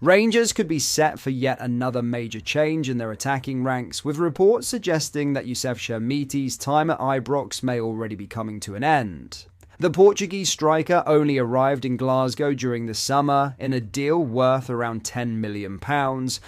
Rangers could be set for yet another major change in their attacking ranks, with reports suggesting that Youssef Chermiti's time at Ibrox may already be coming to an end. The Portuguese striker only arrived in Glasgow during the summer in a deal worth around £10 million,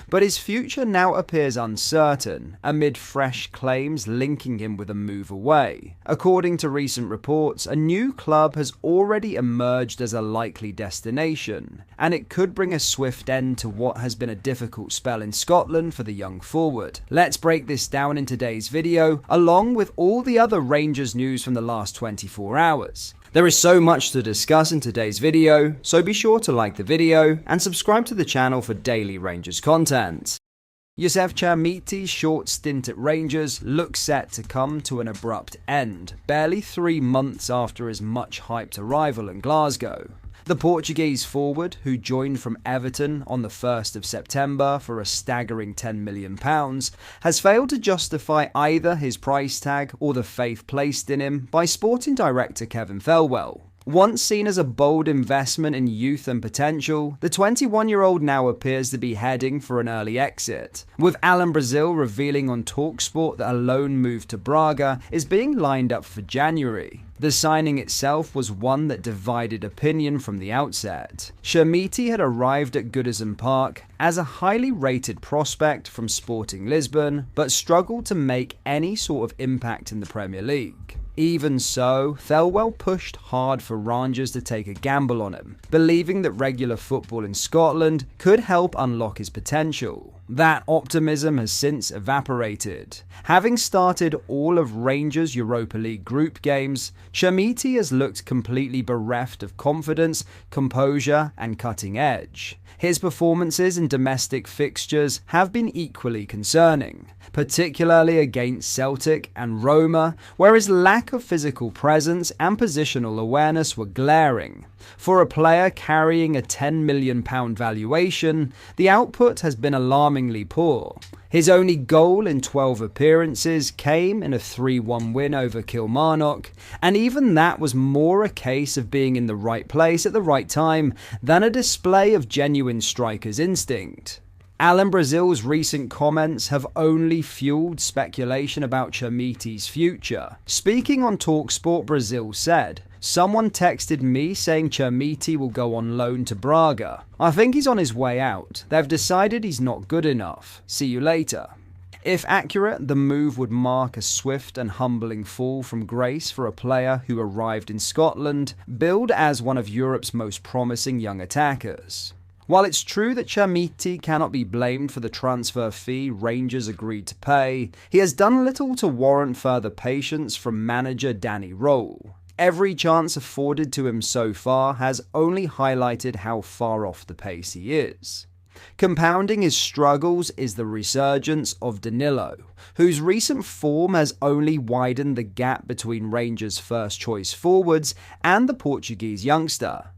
but his future now appears uncertain amid fresh claims linking him with a move away. According to recent reports, a new club has already emerged as a likely destination, and it could bring a swift end to what has been a difficult spell in Scotland for the young forward. Let's break this down in today's video, along with all the other Rangers news from the last 24 hours. There is so much to discuss in today's video, so be sure to like the video and subscribe to the channel for daily Rangers content. Youssef Chermiti's short stint at Rangers looks set to come to an abrupt end, barely 3 months after his much-hyped arrival in Glasgow. The Portuguese forward, who joined from Everton on the 1st of September for a staggering £10 million, has failed to justify either his price tag or the faith placed in him by sporting director Kevin Thelwell. Once seen as a bold investment in youth and potential, the 21-year-old now appears to be heading for an early exit, with Alan Brazil revealing on TalkSport that a loan move to Braga is being lined up for January. The signing itself was one that divided opinion from the outset. Chermiti had arrived at Goodison Park as a highly rated prospect from Sporting Lisbon, but struggled to make any sort of impact in the Premier League. Even so, Thelwell pushed hard for Rangers to take a gamble on him, believing that regular football in Scotland could help unlock his potential. That optimism has since evaporated. Having started all of Rangers' Europa League group games, Chermiti has looked completely bereft of confidence, composure, and cutting edge. His performances in domestic fixtures have been equally concerning, particularly against Celtic and Roma, where his lack of physical presence and positional awareness were glaring. For a player carrying a £10 million valuation, the output has been alarmingly poor. His only goal in 12 appearances came in a 3-1 win over Kilmarnock, and even that was more a case of being in the right place at the right time than a display of genuine striker's instinct. Alan Brazil's recent comments have only fueled speculation about Chermiti's future. Speaking on TalkSport, Brazil said, "Someone texted me saying Chermiti will go on loan to Braga. I think he's on his way out. They've decided he's not good enough. See you later." If accurate, the move would mark a swift and humbling fall from grace for a player who arrived in Scotland, billed as one of Europe's most promising young attackers. While it's true that Chermiti cannot be blamed for the transfer fee Rangers agreed to pay, he has done little to warrant further patience from manager Danny Röhl. Every chance afforded to him so far has only highlighted how far off the pace he is. Compounding his struggles is the resurgence of Danilo, whose recent form has only widened the gap between Rangers' first-choice forwards and the Portuguese youngster.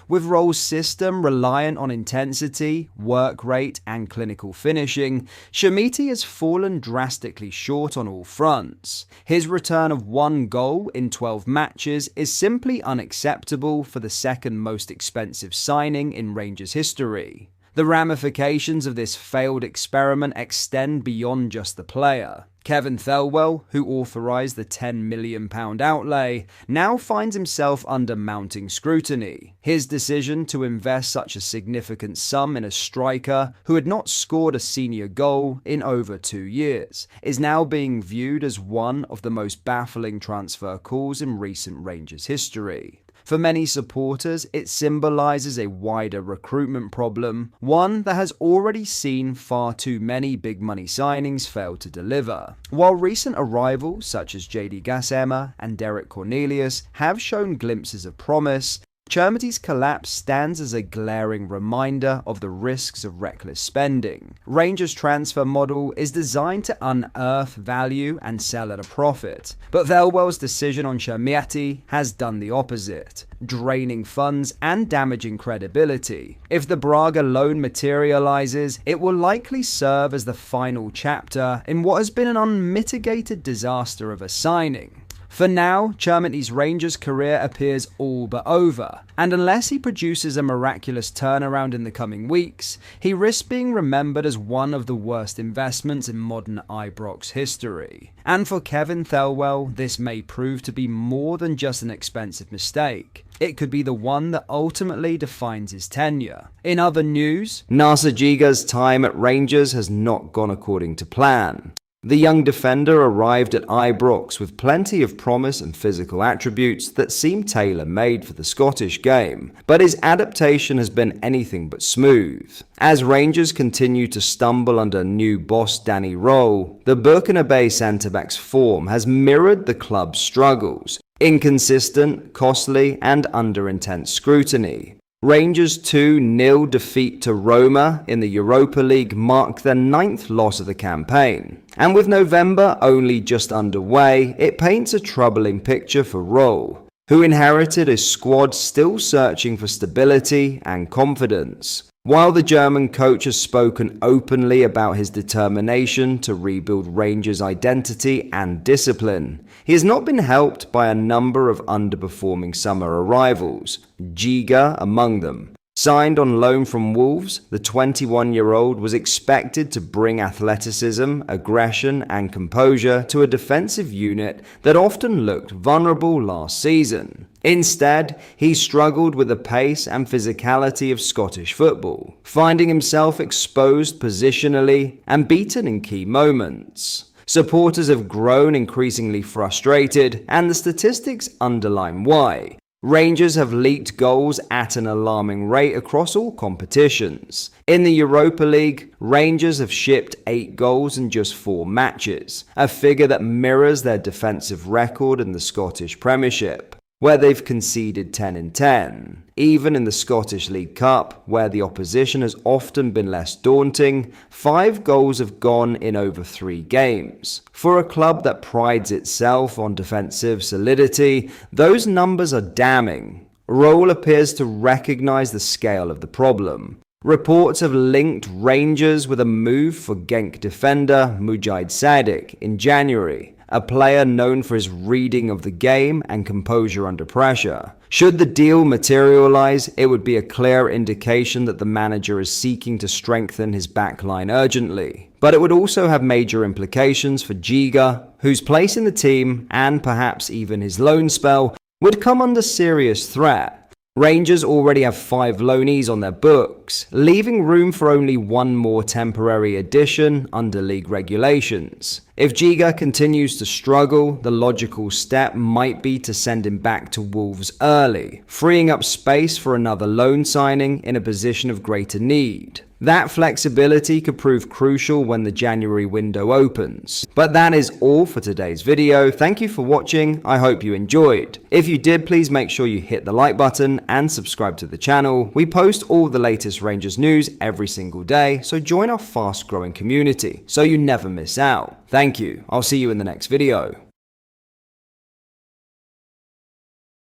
With Röhl's system reliant on intensity, work rate, and clinical finishing, Chermiti has fallen drastically short on all fronts. His return of 1 goal in 12 matches is simply unacceptable for the second most expensive signing in Rangers history. The ramifications of this failed experiment extend beyond just the player. Kevin Thelwell, who authorised the £10 million outlay, now finds himself under mounting scrutiny. His decision to invest such a significant sum in a striker who had not scored a senior goal in over 2 years is now being viewed as one of the most baffling transfer calls in recent Rangers history. For many supporters, it symbolises a wider recruitment problem, one that has already seen far too many big money signings fail to deliver. While recent arrivals such as JD Gassama and Derek Cornelius have shown glimpses of promise, Chermiti's collapse stands as a glaring reminder of the risks of reckless spending. Rangers' transfer model is designed to unearth value and sell at a profit, but Thelwell's decision on Chermiti has done the opposite, draining funds and damaging credibility. If the Braga loan materialises, it will likely serve as the final chapter in what has been an unmitigated disaster of a signing. For now, Chermiti's Rangers career appears all but over, and unless he produces a miraculous turnaround in the coming weeks, he risks being remembered as one of the worst investments in modern Ibrox history. And for Kevin Thelwell, this may prove to be more than just an expensive mistake. It could be the one that ultimately defines his tenure. In other news, Nacer Giga's time at Rangers has not gone according to plan. The young defender arrived at Ibrox with plenty of promise and physical attributes that seem tailor-made for the Scottish game, but his adaptation has been anything but smooth. As Rangers continue to stumble under new boss Danny Röhl, the Burkinabe centre-back's form has mirrored the club's struggles: inconsistent, costly, and under intense scrutiny. Rangers' 2-0 defeat to Roma in the Europa League marked their 9th loss of the campaign. And with November only just underway, it paints a troubling picture for Röhl, who inherited a squad still searching for stability and confidence. While the German coach has spoken openly about his determination to rebuild Rangers' identity and discipline, he has not been helped by a number of underperforming summer arrivals, Giga among them. Signed on loan from Wolves, the 21-year-old was expected to bring athleticism, aggression, and composure to a defensive unit that often looked vulnerable last season. Instead, he struggled with the pace and physicality of Scottish football, finding himself exposed positionally and beaten in key moments. Supporters have grown increasingly frustrated, and the statistics underline why. Rangers have leaked goals at an alarming rate across all competitions. In the Europa League, Rangers have shipped 8 goals in just 4 matches, a figure that mirrors their defensive record in the Scottish Premiership, where they've conceded 10 in 10. Even in the Scottish League Cup, where the opposition has often been less daunting, 5 goals have gone in over 3 games. For a club that prides itself on defensive solidity, those numbers are damning. Röhl appears to recognise the scale of the problem. Reports have linked Rangers with a move for Genk defender Mujahid Sadiq in January, a player known for his reading of the game and composure under pressure. Should the deal materialize, it would be a clear indication that the manager is seeking to strengthen his backline urgently. But it would also have major implications for Giga, whose place in the team, and perhaps even his loan spell, would come under serious threat. Rangers already have 5 loanees on their books, leaving room for only one more temporary addition under league regulations. If Giga continues to struggle, the logical step might be to send him back to Wolves early, freeing up space for another loan signing in a position of greater need. That flexibility could prove crucial when the January window opens. But that is all for today's video. Thank you for watching. I hope you enjoyed. If you did, please make sure you hit the like button and subscribe to the channel. We post all the latest Rangers news every single day, so join our fast growing community so you never miss out. Thank you. I'll see you in the next video.